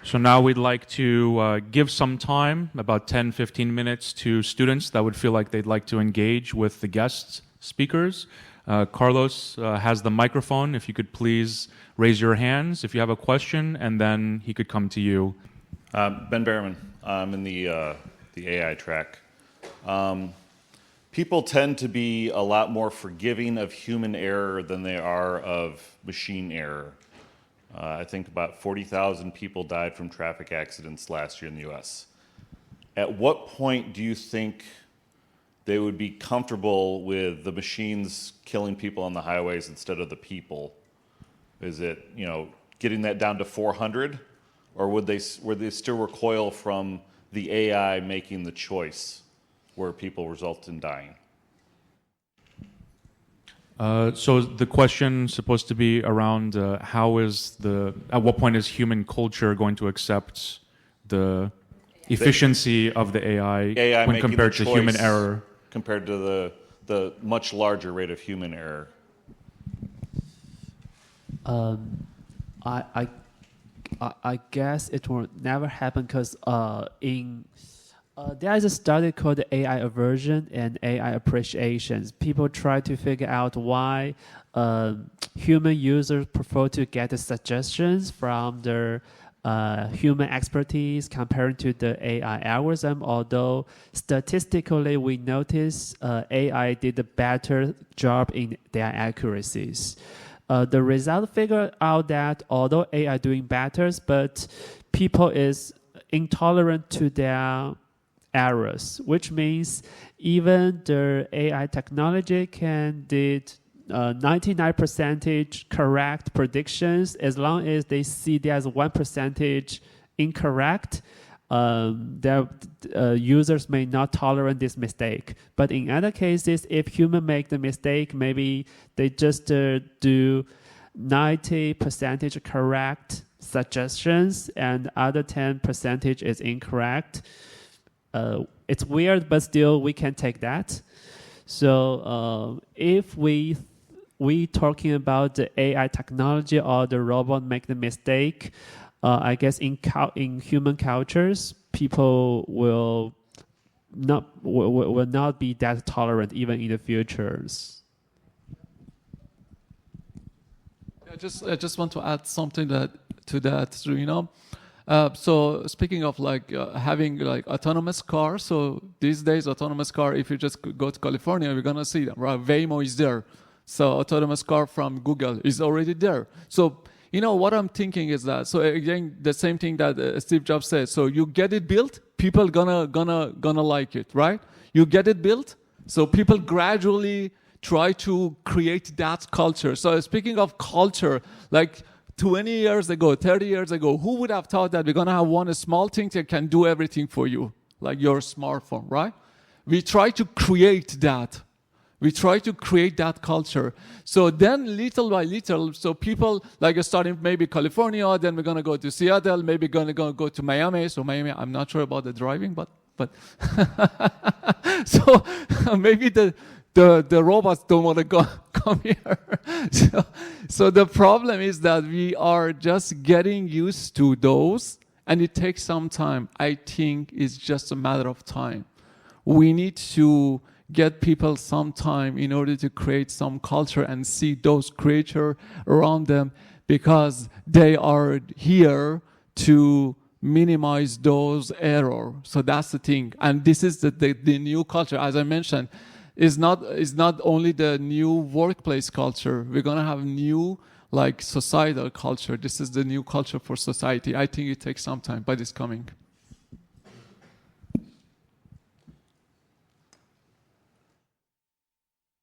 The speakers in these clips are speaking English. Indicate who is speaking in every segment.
Speaker 1: So now we'd like to give some time, about 10, 15 minutes, to students that would feel like they'd like to engage with the guest speakers. Carlos has the microphone. If you could please raise your hands if you have a question, and then he could come to you.
Speaker 2: Ben Behrman. I'm in the AI track. People tend to be a lot more forgiving of human error than they are of machine error. I think about 40,000 people died from traffic accidents last year in the US. At what point do you think they would be comfortable with the machines killing people on the highways instead of the people? Is it, getting that down to 400? Or would they still recoil from the AI making the choice where people result in dying?
Speaker 1: So the question is supposed to be around at what point is human culture going to accept the efficiency of the AI when compared to human error?
Speaker 2: Compared to the much larger rate of human error.
Speaker 3: I guess it will never happen because there is a study called AI aversion and AI appreciation. People try to figure out why human users prefer to get the suggestions from their human expertise compared to the AI algorithm, although statistically we notice AI did a better job in their accuracies. The result figured out that although AI doing better, but people is intolerant to their errors, which means even the AI technology can did 99% correct predictions. As long as they see there's 1% incorrect, their users may not tolerate this mistake. But in other cases, if human make the mistake, maybe they just do 90% correct suggestions and other 10% is incorrect. It's weird, but still we can take that. So if we talking about the AI technology or the robot make the mistake, I guess in human cultures, people will not be that tolerant even in the futures.
Speaker 4: I just want to add something to that. So speaking of having autonomous cars, so these days autonomous car, if you just go to California, we're gonna see them, right? Waymo is there. So autonomous car from Google is already there. So what I'm thinking is that, so again, the same thing that Steve Jobs said. So you get it built, people gonna like it, right? You get it built, so people gradually try to create that culture. So speaking of culture, 20 years ago, 30 years ago, who would have thought that we're gonna have one small thing that can do everything for you, like your smartphone, right? We try to create that. We try to create that culture. So then little by little, so people starting maybe California, then we're gonna go to Seattle, maybe gonna go to Miami. So Miami, I'm not sure about the driving, but so maybe the robots don't want to come here. So the problem is that we are just getting used to those, and it takes some time. I think it's just a matter of time. We need to get people some time in order to create some culture and see those creatures around them, because they are here to minimize those errors. So that's the thing. And this is the new culture, as I mentioned. Is not only the new workplace culture. We're gonna have new societal culture. This is the new culture for society. I think it takes some time, but it's coming.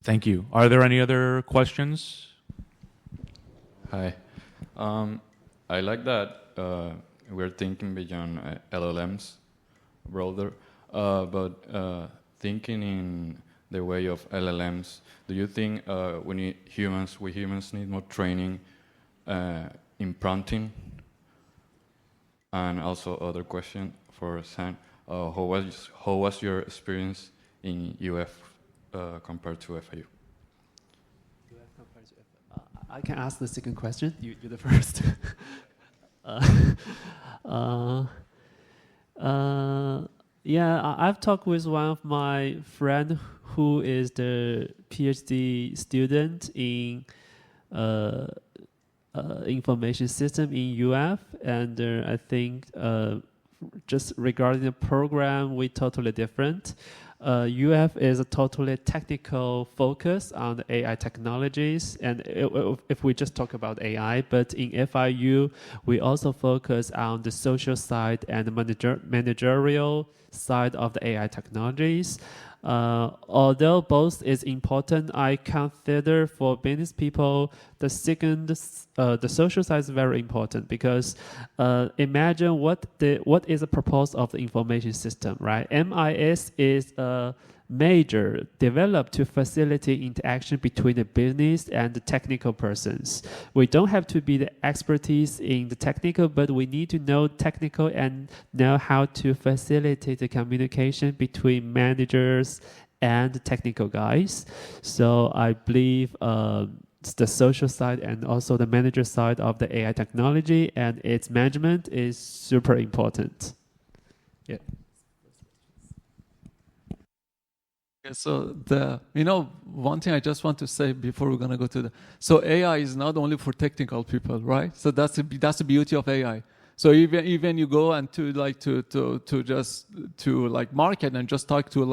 Speaker 1: Thank you. Are there any other questions?
Speaker 5: Hi. I like that we're thinking beyond LLMs, broader, but thinking in the way of LLMs, do you think we humans need more training in prompting? And also other question for Zhang, how was your experience in UF compared to FIU?
Speaker 3: I can ask the second question. You're the first. Uh, I've talked with one of my friend who is the PhD student in information system in UF, and I think just regarding the program, we totally different. UF is a totally technical focus on the AI technologies, and if we just talk about AI, but in FIU, we also focus on the social side and the managerial side of the AI technologies. Although both is important, I consider for business people the social side is very important, because imagine what is the purpose of the information system, right? MIS is a major developed to facilitate interaction between the business and the technical persons. We don't have to be the expertise in the technical, but we need to know technical and know how to facilitate the communication between managers and the technical guys. So I believe the social side and also the manager side of the AI technology and its management is super important. Yeah.
Speaker 4: So one thing I just want to say before we're gonna go to so AI is not only for technical people, right? So that's the beauty of AI. So even you go and to market and just talk to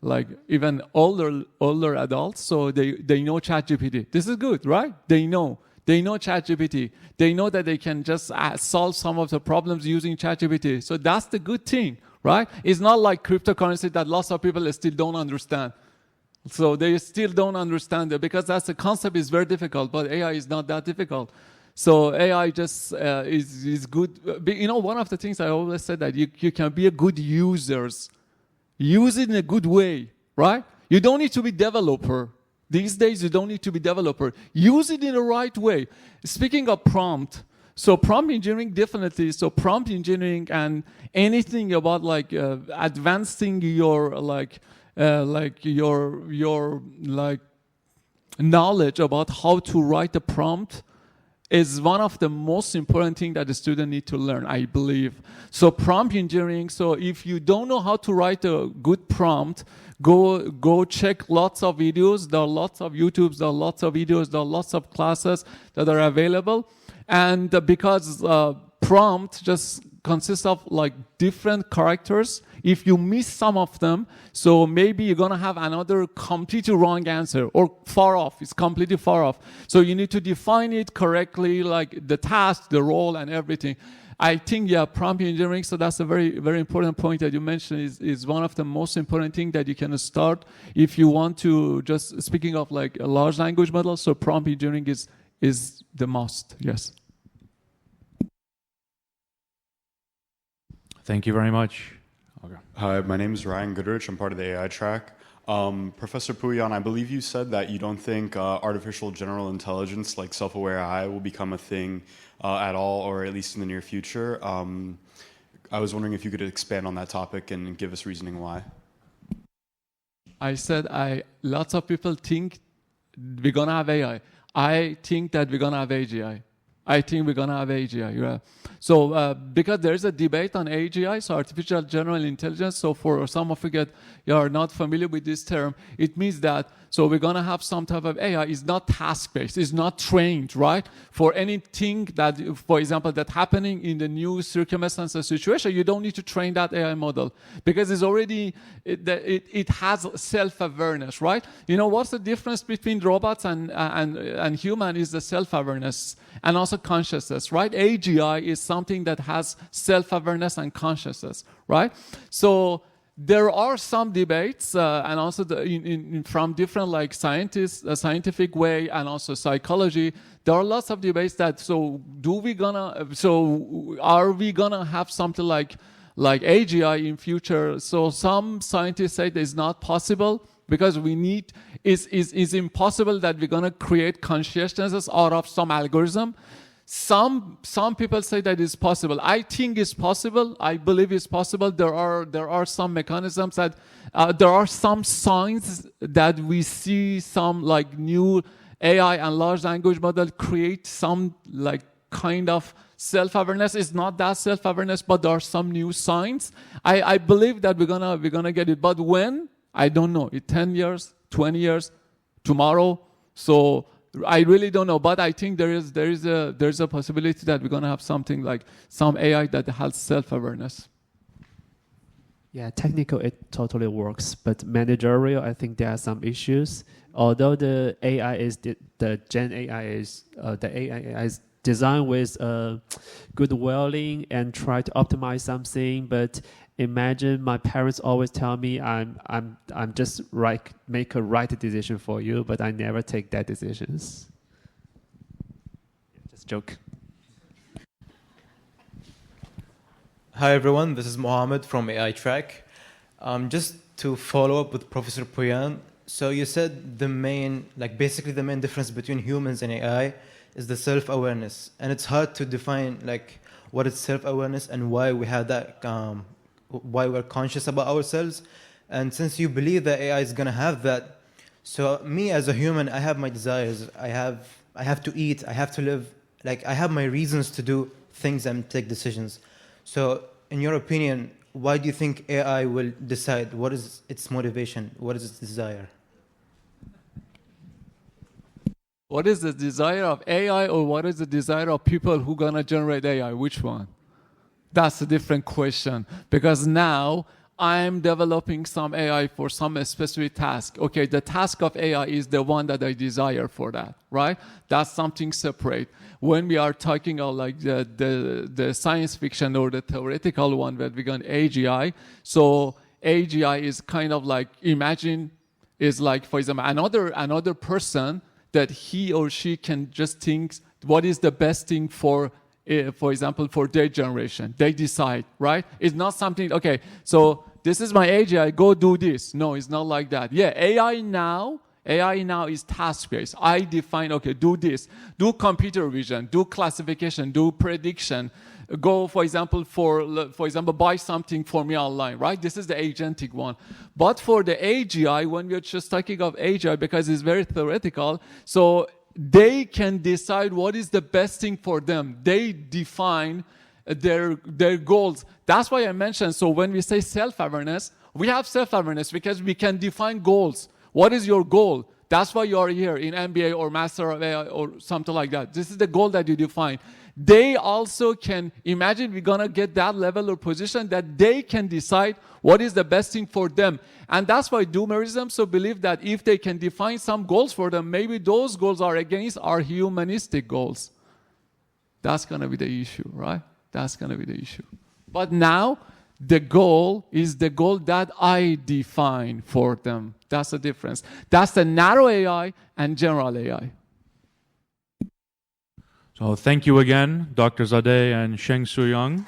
Speaker 4: like even older adults, so they know ChatGPT. This is good, right? They know ChatGPT. They know that they can just solve some of the problems using ChatGPT. So that's the good thing, right? It's not like cryptocurrency that lots of people still don't understand. So they still don't understand it because the concept is very difficult, but AI is not that difficult. So AI just is good. One of the things I always said that you can be a good users. Use it in a good way, right? You don't need to be developer. These days, you don't need to be developer. Use it in the right way. Speaking of prompt, so prompt engineering definitely. So prompt engineering and anything about advancing your knowledge about how to write a prompt is one of the most important things that the student need to learn, I believe. So prompt engineering, so if you don't know how to write a good prompt, go check lots of videos. There are lots of YouTubes, there are lots of videos, there are lots of classes that are available. And because prompt just consists of different characters, if you miss some of them, so maybe you're gonna have another completely wrong answer or far off. It's completely far off. So you need to define it correctly, like the task, the role, and everything. I think, prompt engineering, so that's a very, very important point that you mentioned, is one of the most important things that you can start if you want to, just speaking of a large language model, so prompt engineering is the must, yes.
Speaker 1: Thank you very much. Okay.
Speaker 6: Hi, my name is Ryan Goodrich. I'm part of the AI track. Professor Puyan, I believe you said that you don't think artificial general intelligence, like self-aware AI, will become a thing at all, or at least in the near future. I was wondering if you could expand on that topic and give us reasoning why.
Speaker 4: I said lots of people think we're gonna have AI. I think that we're gonna have AGI. I think we're gonna have AGI. Yeah. So because there's a debate on AGI, so artificial general intelligence. So for some of you are not familiar with this term, it means that so we're gonna have some type of AI. It's not task-based. It's not trained, right? For anything that, for example, that happening in the new circumstances situation, you don't need to train that AI model because it's already it has self-awareness, right? You know what's the difference between robots and human is the self-awareness and also consciousness, right? AGI is something that has self-awareness and consciousness, right? So there are some debates and also from different scientists, scientific way and also psychology. There are lots of debates that are we gonna have something like AGI in future? So some scientists say that it's not possible because it's impossible that we're gonna create consciousness out of some algorithm. Some people say that it's possible. I think it's possible. I believe it's possible. There are some mechanisms that there are some signs that we see some new AI and large language model create some kind of self-awareness. It's not that self-awareness, but there are some new signs. I believe that we're gonna get it. But when? I don't know. In 10 years, 20 years, tomorrow. So I really don't know. But I think there's a possibility that we're gonna have something like some AI that has self-awareness.
Speaker 3: Yeah, technical it totally works, but managerial I think there are some issues. Although the AI is the Gen AI is the AI is designed with good welding and try to optimize something, but imagine my parents always tell me I'm just make a right decision for you, but I never take that decisions. Just joke.
Speaker 7: Hi everyone, this is Mohammed from AI Track. Just to follow up with Professor Puyan, so you said basically the main difference between humans and AI is the self-awareness, and it's hard to define what is self-awareness and why we have that, why we're conscious about ourselves. And since you believe that AI is gonna have that, so me as a human, I have my desires. I have to eat. I have to live. I have my reasons to do things and take decisions. So, in your opinion, why do you think AI will decide? What is its motivation? What is its desire?
Speaker 4: What is the desire of AI, or what is the desire of people who are gonna generate AI? Which one? That's a different question, because now I'm developing some AI for some specific task. Okay, the task of AI is the one that I desire for that, right? That's something separate. When we are talking about the science fiction or the theoretical one that we got AGI, so AGI is kind of imagine is for example, another person that he or she can just think what is the best thing for example, for their generation. They decide, right? It's not something, okay, so this is my AGI, go do this. No, it's not like that. Yeah, AI now is task-based. I define, okay, do this. Do computer vision, do classification, do prediction. Go, for example, buy something for me online, right? This is the agentic one. But for the AGI, when we're just talking of AGI, because it's very theoretical, so they can decide what is the best thing for them. They define their goals. That's why I mentioned, so when we say self-awareness, we have self-awareness because we can define goals. What is your goal? That's why you are here in MBA or Master of AI or something like that. This is the goal that you define. They also can imagine we're gonna get that level or position that they can decide what is the best thing for them. And that's why doomerism so believe that if they can define some goals for them, maybe those goals are against our humanistic goals. That's gonna be the issue, right? That's gonna be the issue. But now, the goal is the goal that I define for them. That's the difference. That's the narrow AI and general AI.
Speaker 1: So thank you again, Dr. Zadeh and Zhang.